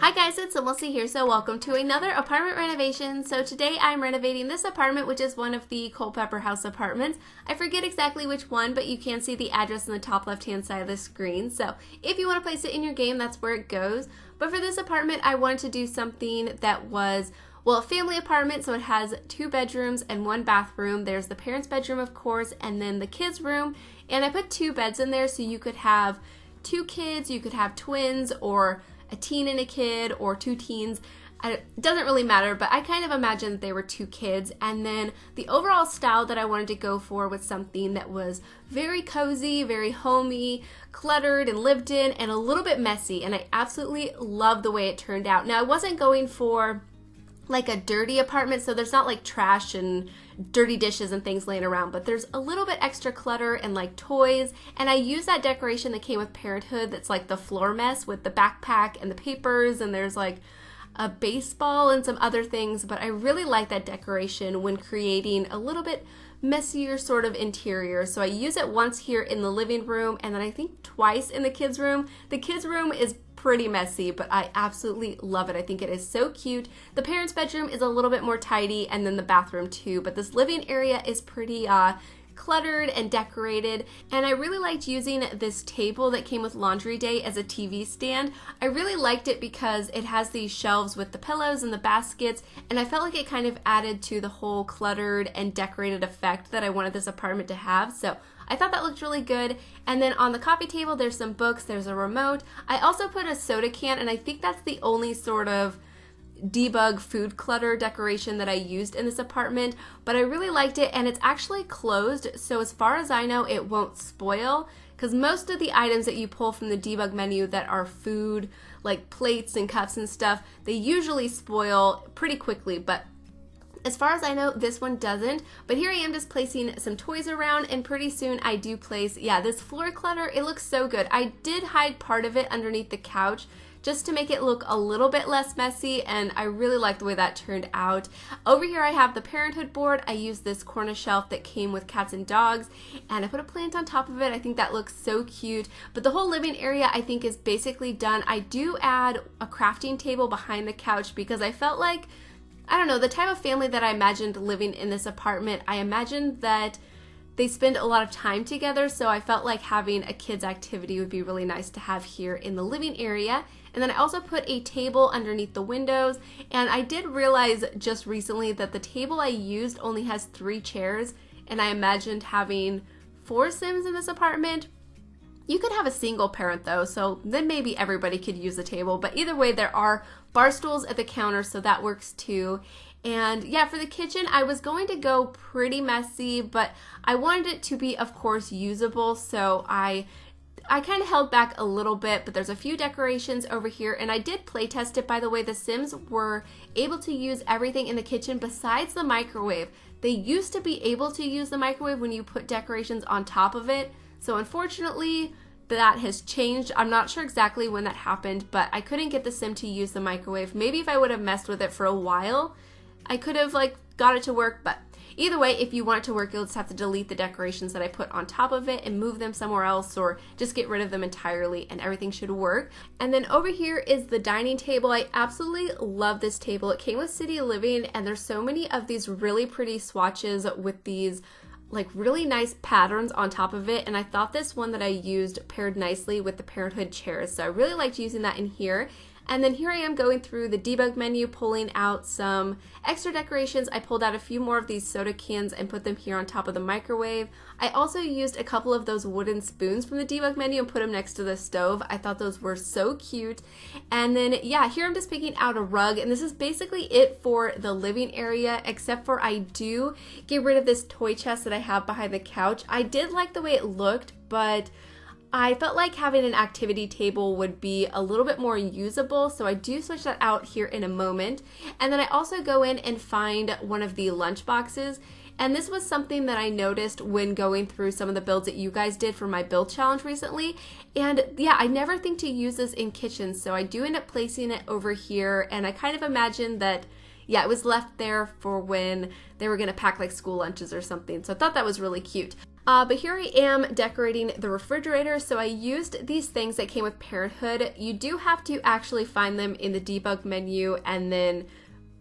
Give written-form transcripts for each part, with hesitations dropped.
Hi guys, it's SimLicy here, so welcome to another apartment renovation. So today I'm renovating this apartment, which is one of the Culpeper House apartments. I forget exactly which one, but you can see the address in the top left-hand side of the screen. So if you want to place it in your game, that's where it goes. But for this apartment, I wanted to do something that was, well, a family apartment, so it has 2 bedrooms and 1 bathroom. There's the parents' bedroom, of course, and then the kids' room. And I put 2 beds in there, so you could have 2 kids, you could have twins, or a teen and a kid, or 2 teens. It doesn't really matter, but I kind of imagined that they were 2 kids. And then the overall style that I wanted to go for was something that was very cozy, very homey, cluttered and lived in, and a little bit messy. And I absolutely love the way it turned out. Now, I wasn't going for like a dirty apartment, so there's not like trash and dirty dishes and things laying around, but there's a little bit extra clutter and like toys. And I used that decoration that came with Parenthood that's like the floor mess with the backpack and the papers, and there's like a baseball and some other things. But I really like that decoration when creating a little bit messier sort of interior. So I use it once here in the living room, and then I think twice in the kids' room. The kids' room is pretty messy, but I absolutely love it. I think it is so cute. The parents' bedroom is a little bit more tidy, and then the bathroom too, but this living area is pretty cluttered and decorated. And I really liked using this table that came with Laundry Day as a TV stand. I really liked it because it has these shelves with the pillows and the baskets, and I felt like it kind of added to the whole cluttered and decorated effect that I wanted this apartment to have. So I thought that looked really good. And then on the coffee table, there's some books, there's a remote. I also put a soda can, and I think that's the only sort of debug food clutter decoration that I used in this apartment, but I really liked it, and it's actually closed, so as far as I know, it won't spoil, because most of the items that you pull from the debug menu that are food, like plates and cups and stuff, they usually spoil pretty quickly, but as far as I know, this one doesn't. But here I am just placing some toys around, and pretty soon I do place, this floor clutter. It looks so good. I did hide part of it underneath the couch just to make it look a little bit less messy, and I really like the way that turned out. Over here I have the Parenthood board. I used this corner shelf that came with cats and dogs, and I put a plant on top of it. I think that looks so cute. But the whole living area I think is basically done. I do add a crafting table behind the couch because I felt like, I don't know, the type of family that I imagined living in this apartment, I imagined that they spend a lot of time together, so I felt like having a kids activity would be really nice to have here in the living area. And then I also put a table underneath the windows, and I did realize just recently that the table I used only has 3 chairs, and I imagined having 4 Sims in this apartment. You could have a single parent though, so then maybe everybody could use the table, but either way there are bar stools at the counter, so that works too. And yeah, for the kitchen, I was going to go pretty messy, but I wanted it to be, of course, usable, so I kind of held back a little bit, but there's a few decorations over here, and I did play test it, by the way. The Sims were able to use everything in the kitchen besides the microwave. They used to be able to use the microwave when you put decorations on top of it, so unfortunately that has changed. I'm not sure exactly when that happened, but I couldn't get the Sim to use the microwave. Maybe if I would have messed with it for a while, I could have got it to work, but either way, if you want it to work, you'll just have to delete the decorations that I put on top of it and move them somewhere else, or just get rid of them entirely, and everything should work. And then over here is the dining table. I absolutely love this table. It came with City Living, and there's so many of these really pretty swatches with these really nice patterns on top of it, and I thought this one that I used paired nicely with the Parenthood chairs, so I really liked using that in here. And then here I am going through the debug menu, pulling out some extra decorations. I pulled out a few more of these soda cans and put them here on top of the microwave. I also used a couple of those wooden spoons from the debug menu and put them next to the stove. I thought those were so cute. And then, here I'm just picking out a rug, and this is basically it for the living area, except for I do get rid of this toy chest that I have behind the couch. I did like the way it looked, but I felt like having an activity table would be a little bit more usable, so I do switch that out here in a moment. And then I also go in and find one of the lunch boxes, and this was something that I noticed when going through some of the builds that you guys did for my build challenge recently. And I never think to use this in kitchens, so I do end up placing it over here, and I kind of imagined that it was left there for when they were going to pack school lunches or something, so I thought that was really cute. But here I am decorating the refrigerator. So I used these things that came with Parenthood. You do have to actually find them in the debug menu and then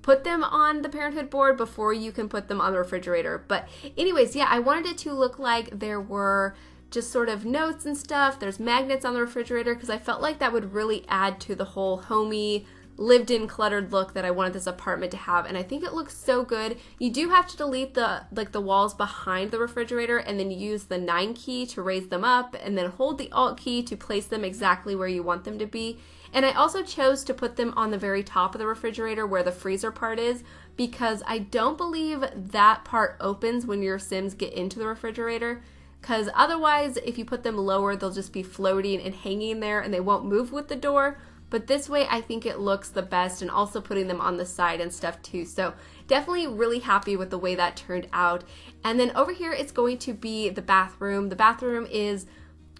put them on the Parenthood board before you can put them on the refrigerator. But anyways, yeah, I wanted it to look like there were just sort of notes and stuff. There's magnets on the refrigerator because I felt like that would really add to the whole homey, lived-in cluttered look that I wanted this apartment to have, and I think it looks so good. You do have to delete the walls behind the refrigerator and then use the 9 key to raise them up and then hold the Alt key to place them exactly where you want them to be. And I also chose to put them on the very top of the refrigerator where the freezer part is because I don't believe that part opens when your Sims get into the refrigerator, because otherwise if you put them lower they'll just be floating and hanging there and they won't move with the door. But this way I think it looks the best, and also putting them on the side and stuff too. So definitely really happy with the way that turned out. And then over here it's going to be the bathroom. The bathroom is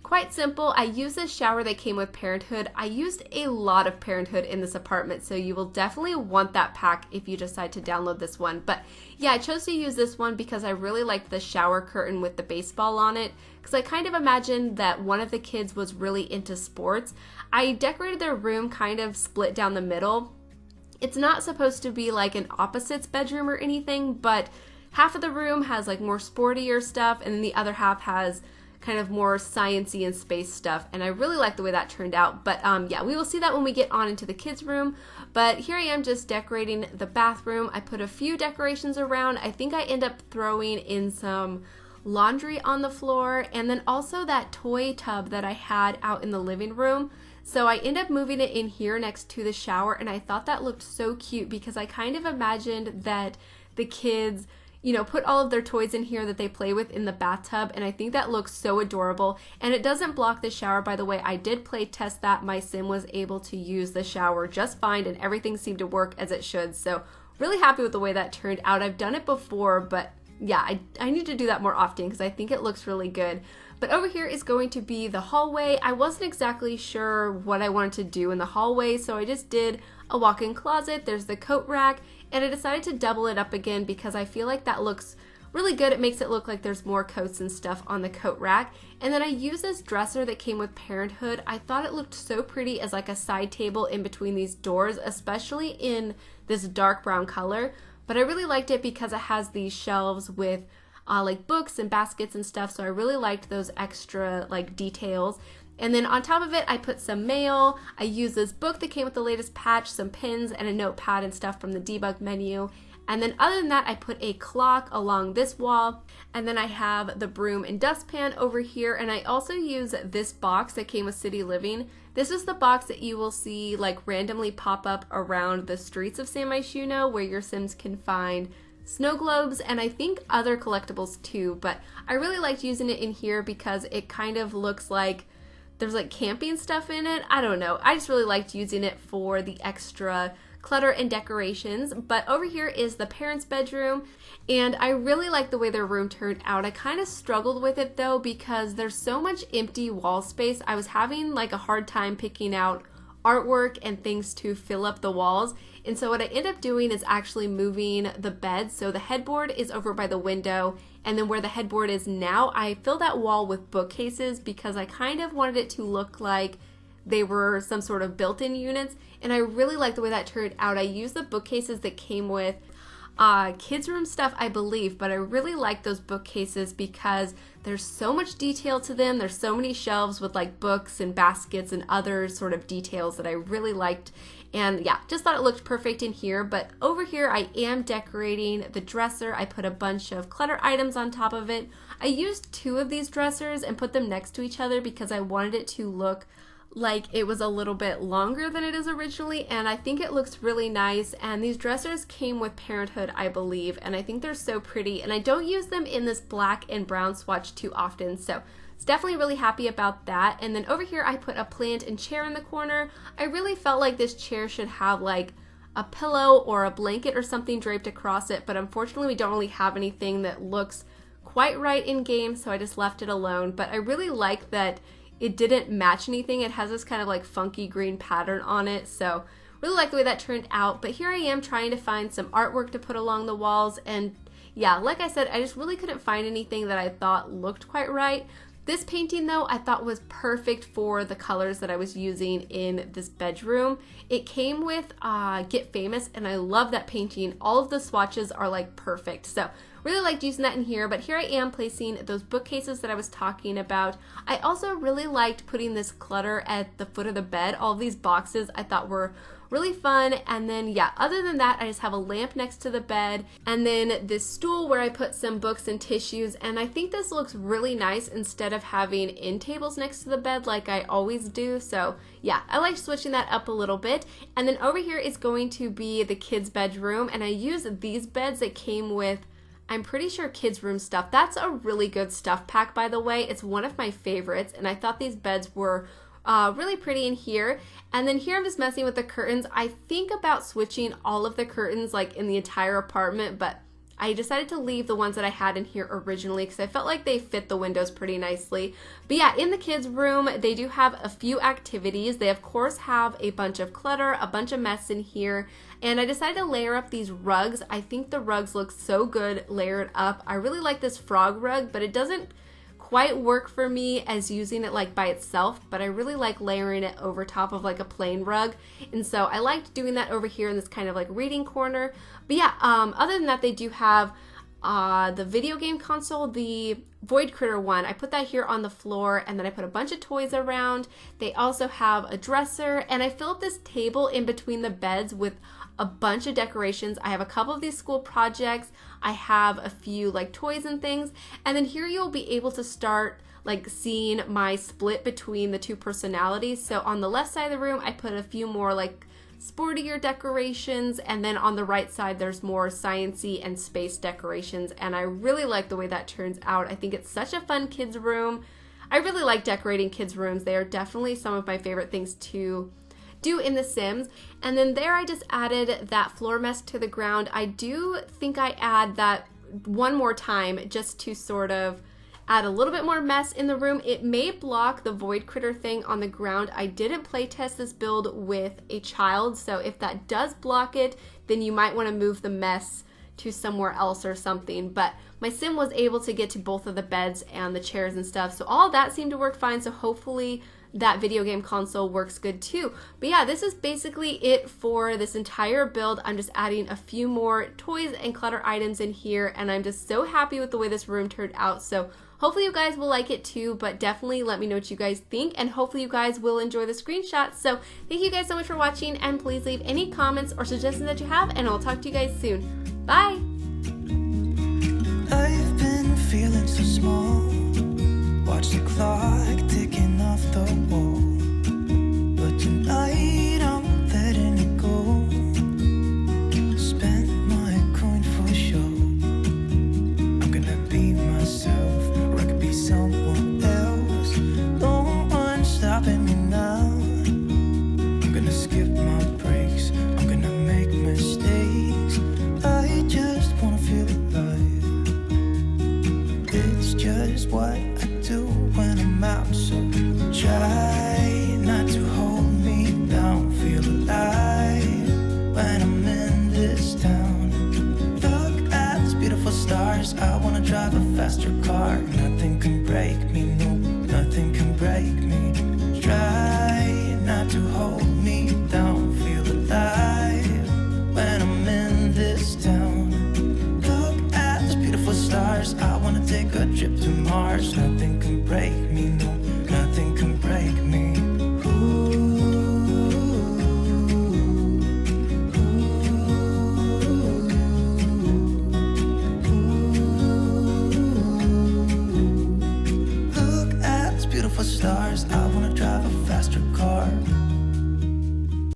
quite simple. I used this shower that came with Parenthood. I used a lot of Parenthood in this apartment, so you will definitely want that pack if you decide to download this one. But yeah, I chose to use this one because I really liked the shower curtain with the baseball on it, because I kind of imagined that one of the kids was really into sports. I decorated their room kind of split down the middle. It's not supposed to be like an opposites bedroom or anything, but half of the room has like more sportier stuff and then the other half has kind of more sciencey and space stuff, and I really like the way that turned out. But yeah, we will see that when we get on into the kids' room. But here I am just decorating the bathroom. I put a few decorations around. I think I end up throwing in some laundry on the floor, and then also that toy tub that I had out in the living room. So I end up moving it in here next to the shower, and I thought that looked so cute because I kind of imagined that the kids, you know, put all of their toys in here that they play with in the bathtub, and I think that looks so adorable. And it doesn't block the shower, by the way. I did play test that. My Sim was able to use the shower just fine, and everything seemed to work as it should. So really happy with the way that turned out. I've done it before, but yeah, I need to do that more often because I think it looks really good. But over here is going to be the hallway. I wasn't exactly sure what I wanted to do in the hallway, so I just did a walk-in closet. There's the coat rack, and I decided to double it up again because I feel like that looks really good. It makes it look like there's more coats and stuff on the coat rack. And then I used this dresser that came with Parenthood. I thought it looked so pretty as like a side table in between these doors, especially in this dark brown color. But I really liked it because it has these shelves with like books and baskets and stuff, so I really liked those extra like details. And then on top of it I put some mail. I used this book that came with the latest patch, some pins, and a notepad and stuff from the debug menu. And then other than that, I put a clock along this wall, and then I have the broom and dustpan over here, and I also use this box that came with City Living. This is the box that you will see like randomly pop up around the streets of San Myshuno, where your Sims can find snow globes and I think other collectibles too. But I really liked using it in here because it kind of looks like there's like camping stuff in it. I don't know. I just really liked using it for the extra clutter and decorations. But over here is the parents' bedroom, and I really like the way their room turned out. I kind of struggled with it though because there's so much empty wall space. I was having like a hard time picking out artwork and things to fill up the walls. And so what I end up doing is actually moving the bed. So the headboard is over by the window, and then where the headboard is now, I filled that wall with bookcases because I kind of wanted it to look like they were some sort of built-in units, and I really like the way that turned out. I used the bookcases that came with kids room stuff, I believe, but I really like those bookcases because there's so much detail to them. There's so many shelves with like books and baskets and other sort of details that I really liked. And yeah, just thought it looked perfect in here. But over here I am decorating the dresser. I put a bunch of clutter items on top of it. I used 2 of these dressers and put them next to each other because I wanted it to look like it was a little bit longer than it is originally, and I think it looks really nice. And these dressers came with Parenthood, I believe, and I think they're so pretty, and I don't use them in this black and brown swatch too often, so it's definitely really happy about that. And then over here I put a plant and chair in the corner. I really felt like this chair should have like a pillow or a blanket or something draped across it, but unfortunately we don't really have anything that looks quite right in game, so I just left it alone. But I really like that it didn't match anything. It has this kind of like funky green pattern on it, so really like the way that turned out. But here I am trying to find some artwork to put along the walls, and yeah, like I said, I just really couldn't find anything that I thought looked quite right. This painting though, I thought was perfect for the colors that I was using in this bedroom. It came with Get Famous, and I love that painting. All of the swatches are like perfect. So really liked using that in here, but here I am placing those bookcases that I was talking about. I also really liked putting this clutter at the foot of the bed. All of these boxes I thought were really fun. And then yeah, other than that, I just have a lamp next to the bed and then this stool where I put some books and tissues. And I think this looks really nice instead of having end tables next to the bed like I always do. So yeah, I like switching that up a little bit. And then over here is going to be the kids' bedroom, and I use these beds that came with, I'm pretty sure, kids' room stuff. That's a really good stuff pack, by the way. It's one of my favorites, and I thought these beds were really pretty in here. And then here I'm just messing with the curtains. I think about switching all of the curtains like in the entire apartment, but I decided to leave the ones that I had in here originally because I felt like they fit the windows pretty nicely. But yeah, in the kids' room, they do have a few activities. They of course have a bunch of clutter, a bunch of mess in here, and I decided to layer up these rugs. I think the rugs look so good layered up. I really like this frog rug, but it doesn't quite work for me as using it like by itself, but I really like layering it over top of like a plain rug, and so I liked doing that over here in this kind of like reading corner. But yeah, other than that, they do have the video game console, the Void Critter one. I put that here on the floor, and then I put a bunch of toys around. They also have a dresser, and I filled this table in between the beds with a bunch of decorations. I have a couple of these school projects. I have a few like toys and things. And then here you'll be able to start like seeing my split between the two personalities. So on the left side of the room, I put a few more like sportier decorations, and then on the right side there's more science-y and space decorations, and I really like the way that turns out. I think it's such a fun kids room. I really like decorating kids rooms. They are definitely some of my favorite things to do in The Sims. And then there I just added that floor mess to the ground. I do think I add that one more time just to sort of add a little bit more mess in the room. It may block the Void Critter thing on the ground. I didn't play test this build with a child, so if that does block it, then you might want to move the mess to somewhere else or something. But my sim was able to get to both of the beds and the chairs and stuff, so all of that seemed to work fine, so hopefully that video game console works good too. But yeah, this is basically it for this entire build. I'm just adding a few more toys and clutter items in here, and I'm just so happy with the way this room turned out. So hopefully you guys will like it too, but definitely let me know what you guys think, and hopefully you guys will enjoy the screenshots. So thank you guys so much for watching, and please leave any comments or suggestions that you have, and I'll talk to you guys soon. Bye! I've been feeling so small. Watch the clock ticking off the wall, but tonight I'm letting it go. Spend my coin for sure. I'm gonna be myself, or I could be someone else. No one's stopping me now. I'm gonna skip my breaks, I'm gonna make mistakes. I just wanna feel alive. It's just what I do when I'm out, so try not to hold me down. Feel alive when I'm in this town. Look at these beautiful stars. I wanna drive a faster car. Nothing can break me, no, nothing can break me. Try not to hold me down. Feel alive when I'm in this town. Look at these beautiful stars. I wanna take a trip to Mars. Nothing can break me, no, nothing can break me. Look at these beautiful stars. I wanna drive a faster car.